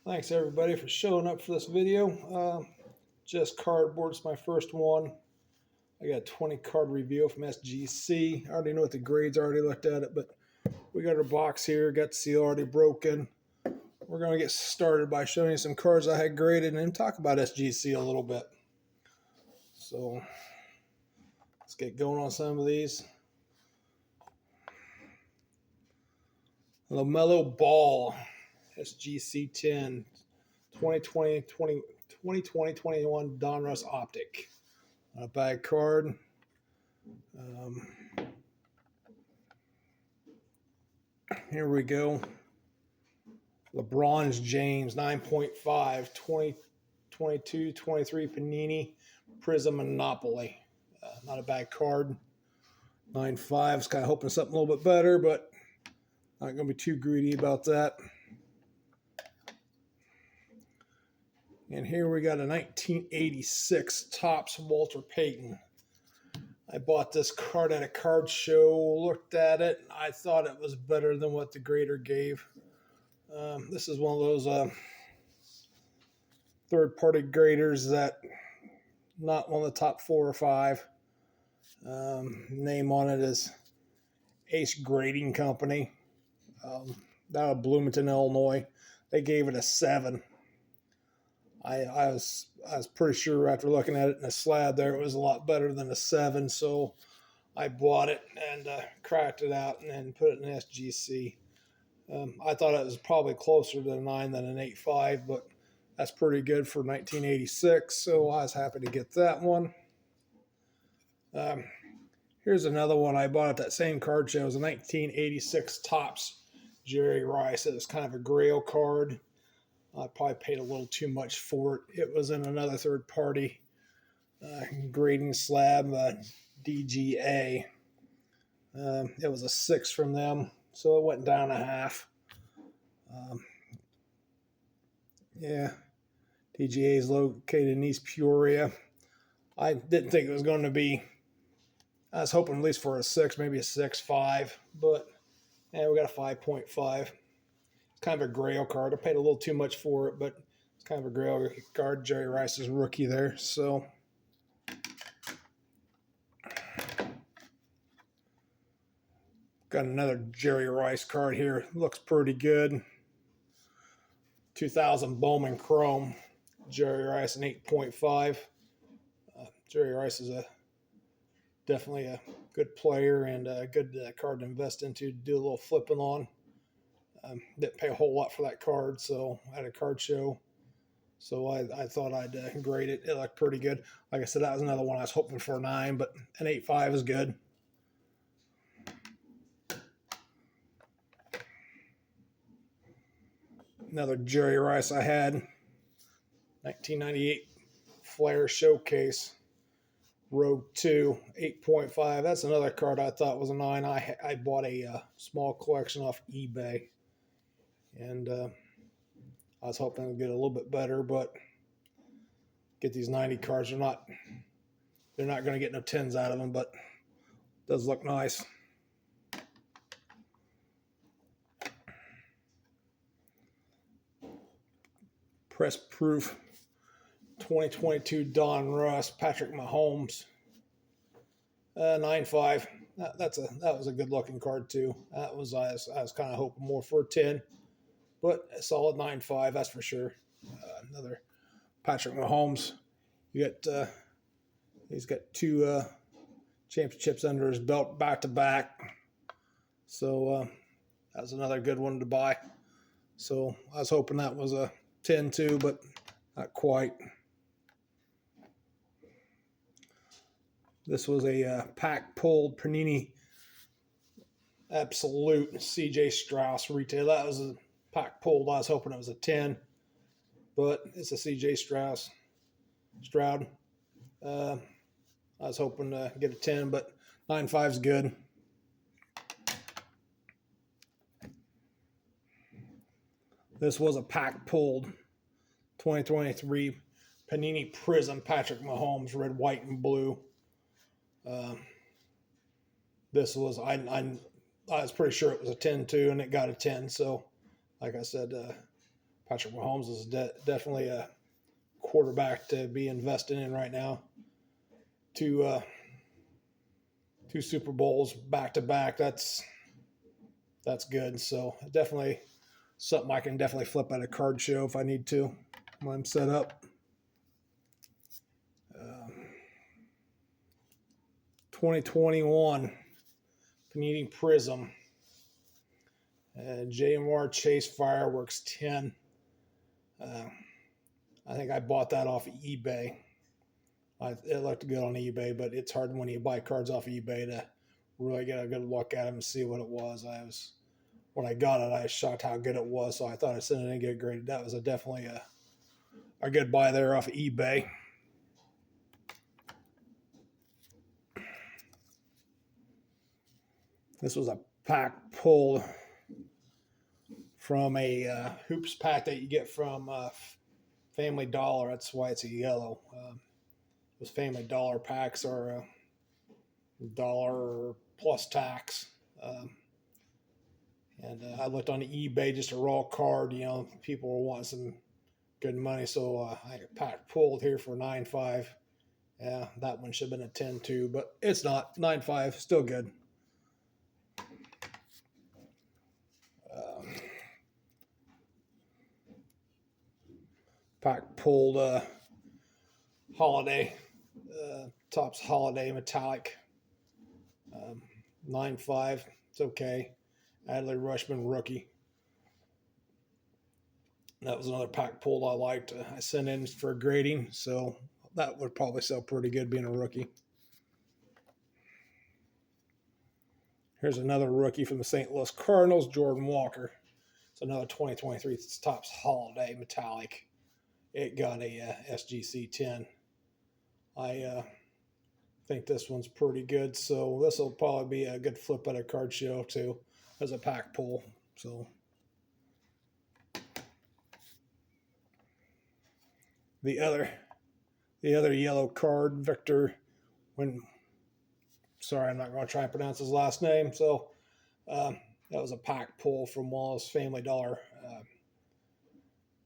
Thanks everybody for showing up for this video. Just cardboard's my first one. I got a 20 card review from SGC. I already know what the grades are, already looked at it, but we got our box here, got the seal already broken. We're going to get started by showing you some cards I had graded and then talk about SGC a little bit. So let's get going on some of these. LaMelo Ball, SGC 10, 2020-21 Donruss Optic. Not a bad card. Here we go. LeBron James, 9.5, 2022-23 Panini Prism Monopoly. Not a bad card. 9.5. Is kind of hoping something a little bit better, but not going to be too greedy about that. And here we got a 1986 Topps Walter Payton. I bought this card at a card show, looked at it, and I thought it was better than what the grader gave. This is one of those third-party graders that not one of the top 4 or 5. Name on it is Ace Grading Company. Out of Bloomington, Illinois. They gave it a 7. I was pretty sure after looking at it in a slab there it was a lot better than a 7, so I bought it and cracked it out and then put it in SGC. I thought it was probably closer to a 9 than an 8.5, but that's pretty good for 1986, so I was happy to get that one. Here's another one I bought at that same card show. It was a 1986 Topps Jerry Rice. It was kind of a grail card. I probably paid a little too much for it. It was in another third-party grading slab, DGA. It was a 6 from them, so it went down a half. Yeah, DGA is located in East Peoria. I didn't think it was going to be. I was hoping at least for a 6, maybe a 6.5, but yeah, we got a 5.5. Kind of a grail card. I paid a little too much for it, but it's kind of a grail card. Jerry Rice's rookie there. So got another Jerry Rice card here. Looks pretty good. 2000 Bowman Chrome. Jerry Rice an 8.5. Jerry Rice is definitely a good player and a good card to invest into. Do a little flipping on. Didn't pay a whole lot for that card, so at a card show. So I thought I'd grade it. It looked pretty good. Like I said, that was another one I was hoping for a 9, but an 8.5 is good. Another Jerry Rice I had. 1998 Flair Showcase. Rogue 2, 8.5. That's another card I thought was a 9. I bought a small collection off eBay. And I was hoping to get a little bit better, but get these 90 cards. They're not going to get no 10s out of them, but it does look nice. Press proof 2022 Donruss Patrick Mahomes 9.5. That was a good looking card too. I was kind of hoping more for a 10. But a solid 9.5, that's for sure. Another Patrick Mahomes. He's got 2 championships under his belt back to back. So that was another good one to buy. So I was hoping that was a 10 too, but not quite. This was a pack pulled Panini Absolute CJ Strauss retail. That was a pack pulled. I was hoping it was a 10, but it's a CJ Stroud. I was hoping to get a 10, but 9.5 is good. This was a pack pulled 2023 Panini Prism Patrick Mahomes, red, white, and blue. This was I was pretty sure it was a 10 too, and it got a 10. So, like I said, Patrick Mahomes is definitely a quarterback to be investing in right now. Two Super Bowls back to back. That's good. So definitely something I can definitely flip at a card show if I need to when I'm set up. 2021 Panini Prism. JMR Chase Fireworks 10. I think I bought that off of eBay. It looked good on eBay, but it's hard when you buy cards off of eBay to really get a good look at them and see what it was. When I got it, I was shocked how good it was, so I thought I'd send it and get graded. That was definitely a good buy there off of eBay. This was a pack pulled from a hoops pack that you get from Family Dollar. That's why it's a yellow. Those Family Dollar packs are $1 plus tax. And I looked on eBay, just a raw card. People were wanting some good money, so I pack pulled here for $9.5. Yeah, that one should have been a 10 too, but it's not. $9.5, still good. Pack pulled Holiday, Topps Holiday Metallic, 9.5. It's okay. Adley Rushman rookie. That was another pack pulled I liked. I sent in for grading, so that would probably sell pretty good being a rookie. Here's another rookie from the St. Louis Cardinals, Jordan Walker. It's another 2023 Topps Holiday Metallic. It got a SGC 10. I think this one's pretty good, so this will probably be a good flip at a card show too, as a pack pull. So the other yellow card, Victor. Sorry, I'm not going to try and pronounce his last name. So that was a pack pull from Wallace Family Dollar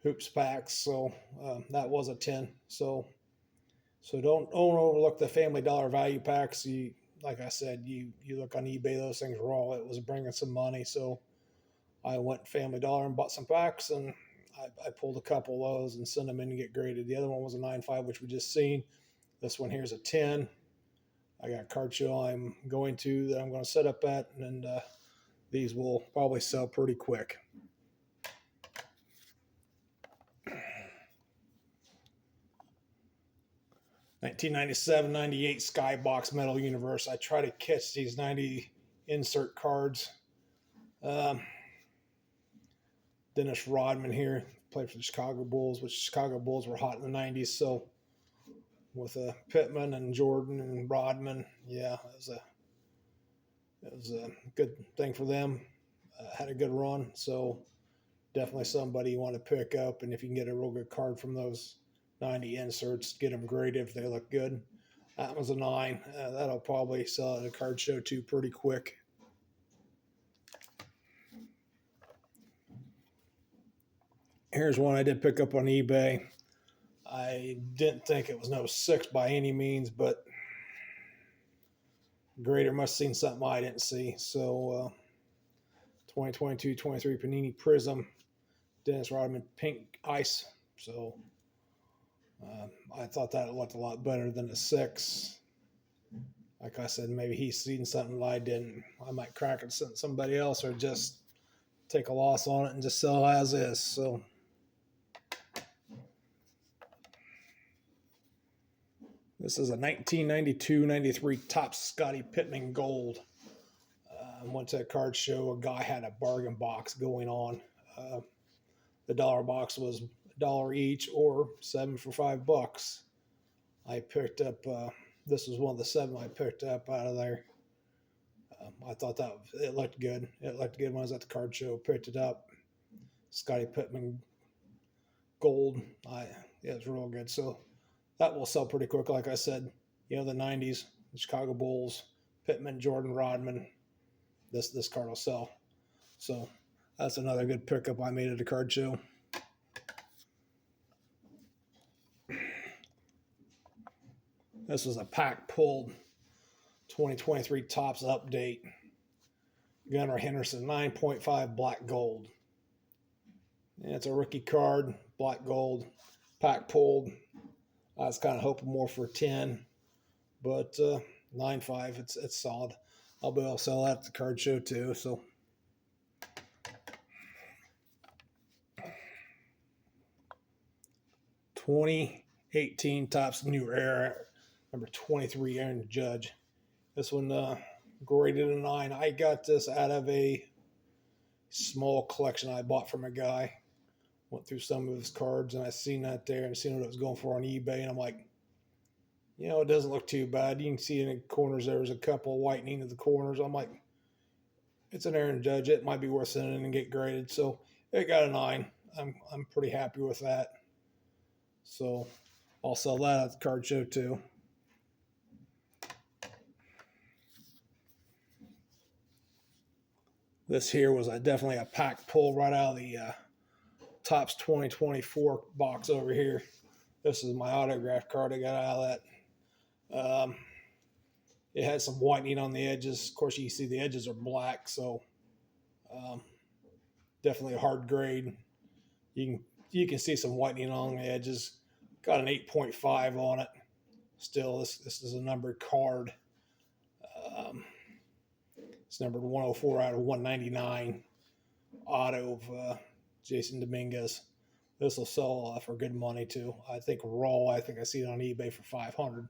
hoops packs. So that was a 10. So don't overlook the Family Dollar value packs. Like I said, you look on eBay, those things raw. It was bringing some money. So I went Family Dollar and bought some packs, and I pulled a couple of those and sent them in to get graded. The other one was a 9.5, which we just seen. This one here is a 10. I got a card show I'm going to set up at, and these will probably sell pretty quick. (1997-98) Skybox Metal Universe. I try to catch these 90 insert cards. Dennis Rodman here played for the Chicago Bulls, which Chicago Bulls were hot in the 90s. So with Pittman and Jordan and Rodman, yeah, it was a good thing for them. Had a good run, so definitely somebody you want to pick up. And if you can get a real good card from those 90 inserts, get them graded if they look good. That was a 9. That'll probably sell at a card show too pretty quick. Here's one I did pick up on eBay. I didn't think it was no 6 by any means, but grader must have seen something I didn't see. So 2022-23 Panini Prism, Dennis Rodman Pink Ice. So I thought that looked a lot better than a 6. Like I said, maybe he's seen something I didn't. I might crack it to somebody else, or just take a loss on it and just sell as is. So this is a 1992-93 Topps Scottie Pittman Gold. Went to a card show. A guy had a bargain box going on. The dollar box was $1 each, or 7 for $5. I picked up. This was one of the 7 I picked up out of there. I thought it looked good. It looked good when I was at the card show. Picked it up. Scottie Pittman Gold. It was real good. So that will sell pretty quick. Like I said, the 90s, the Chicago Bulls, Pittman, Jordan, Rodman. This card will sell. So that's another good pickup I made at a card show. This was a pack pulled 2023 Topps update. Gunnar Henderson 9.5 black gold. And it's a rookie card, black gold, pack pulled. I was kind of hoping more for 10, but 9.5, it's solid. I'll be able to sell that at the card show too. So 2018 Topps New Era, number 23, Aaron Judge. This one graded a 9. I got this out of a small collection I bought from a guy. Went through some of his cards, and I seen that there and seen what it was going for on eBay, and I'm like, you know, it doesn't look too bad. You can see in the corners there was a couple whitening of the corners. I'm like, it's an Aaron Judge. It might be worth sending in and get graded. So it got a 9. I'm pretty happy with that. So I'll sell that at the card show too. This here was definitely a pack pull right out of the Topps 2024 box over here. This is my autograph card I got out of that. It had some whitening on the edges. Of course, you see the edges are black, so definitely a hard grade. You can see some whitening on the edges. Got an 8.5 on it. Still, this is a numbered card. It's numbered 104 out of 199. Auto of Jason Dominguez. This will sell for good money too. I think raw. I think I see it on eBay for 500.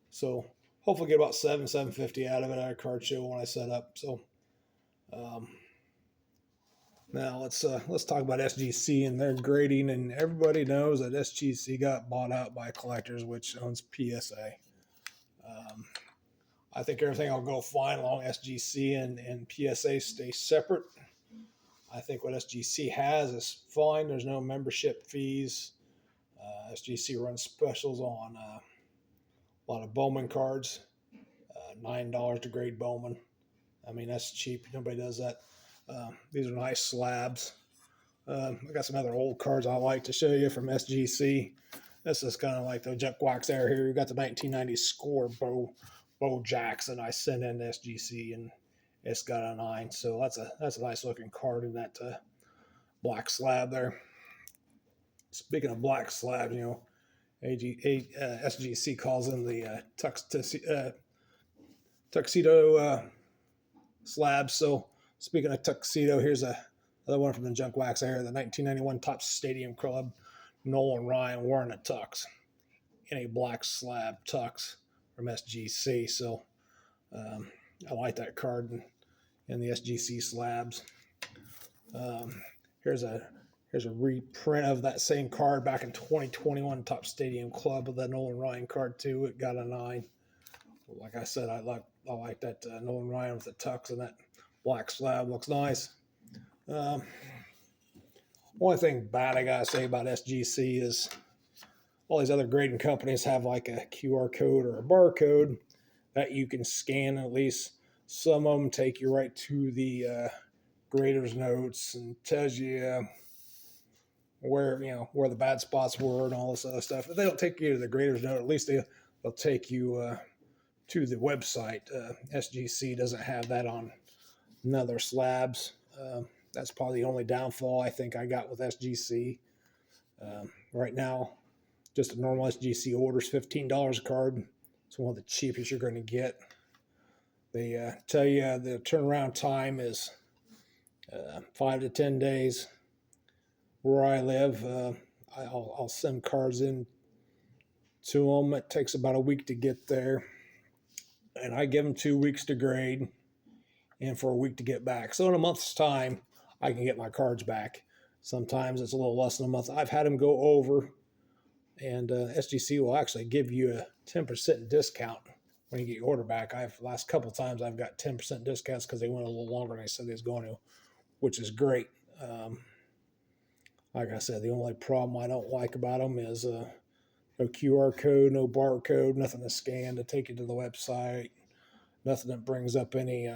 So hopefully get about $750 out of it at a card show when I set up. So now let's talk about SGC and their grading. And everybody knows that SGC got bought out by Collectors, which owns PSA. I think everything will go fine along SGC and PSA stay separate. I think what SGC has is fine. There's no membership fees. SGC runs specials on a lot of Bowman cards. $9 to grade Bowman. I mean, that's cheap. Nobody does that. These are nice slabs. I got some other old cards I like to show you from SGC. This is kind of like the junk wax there here. You got the 1990 score Bo Jackson I sent in to SGC, and it's got a 9. So that's a nice looking card in that black slab there. Speaking of black slabs, you know, SGC calls them the tuxedo slabs. So speaking of tuxedo, here's another one from the junk wax there. The 1991 Topps Stadium Club, Nolan Ryan wearing a tux in a black slab tux from SGC. So I like that card in the SGC slabs. Here's a reprint of that same card back in 2021 Topps Stadium Club with that Nolan Ryan card too. It got a 9. Like I said, I like that Nolan Ryan with the tux and that black slab. Looks nice. Only thing bad I gotta say about SGC is all these other grading companies have like a QR code or a barcode that you can scan. At least some of them take you right to the grader's notes and tells you where the bad spots were and all this other stuff. If they don't take you to the grader's note, at least they'll take you to the website. SGC doesn't have that on other slabs. That's probably the only downfall I think I got with SGC. Right now, just a normal SGC order's $15 a card. It's one of the cheapest you're going to get. They tell you the turnaround time is 5 to 10 days. Where I live, I'll send cards in to them. It takes about a week to get there. And I give them 2 weeks to grade and for a week to get back. So in a month's time, I can get my cards back. Sometimes it's a little less than a month. I've had them go over, and SGC will actually give you a 10% discount when you get your order back. The last couple of times I've got 10% discounts because they went a little longer than I said they was going to, which is great. Like I said, the only problem I don't like about them is no QR code, no barcode, nothing to scan to take you to the website, nothing that brings up any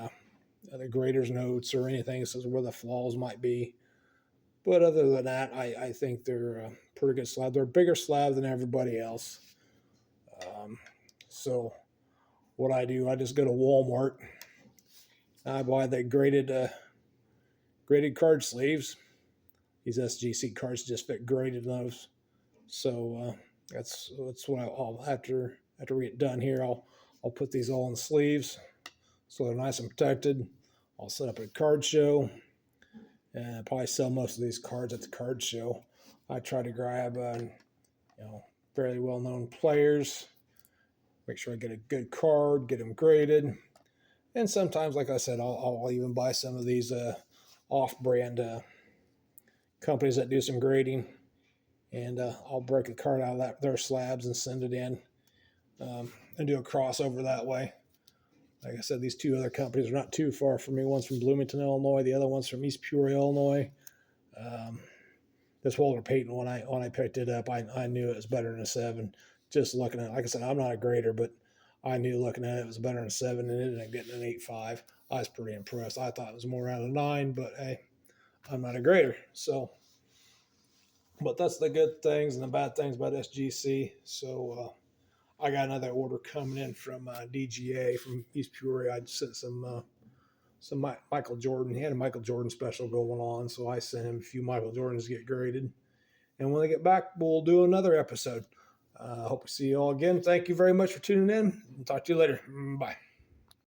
the grader's notes or anything that says where the flaws might be. But other than that, I think they're a pretty good slab. They're a bigger slab than everybody else. So what I do, I just go to Walmart. I buy the graded card sleeves. These SGC cards just fit graded in those. So that's what I'll after we get done here. I'll put these all in sleeves so they're nice and protected. I'll set up a card show and probably sell most of these cards at the card show. I try to grab fairly well known players. Make sure I get a good card, get them graded, and sometimes, like I said, I'll even buy some of these off-brand companies that do some grading, and I'll break a card out of their slabs and send it in, and do a crossover that way. Like I said, these two other companies are not too far from me. One's from Bloomington, Illinois. The other one's from East Peoria, Illinois. This Walter Payton, when I picked it up, I knew it was better than a 7. Just looking at it, like I said, I'm not a grader, but I knew looking at it was better than a 7, and it ended up getting an 8.5. I was pretty impressed. I thought it was more around a 9, but hey, I'm not a grader. So, but that's the good things and the bad things about SGC. So I got another order coming in from DGA from East Peoria. I sent some Michael Jordan. He had a Michael Jordan special going on, so I sent him a few Michael Jordans to get graded. And when they get back, we'll do another episode. Hope to see you all again. Thank you very much for tuning in. Talk to you later. Bye.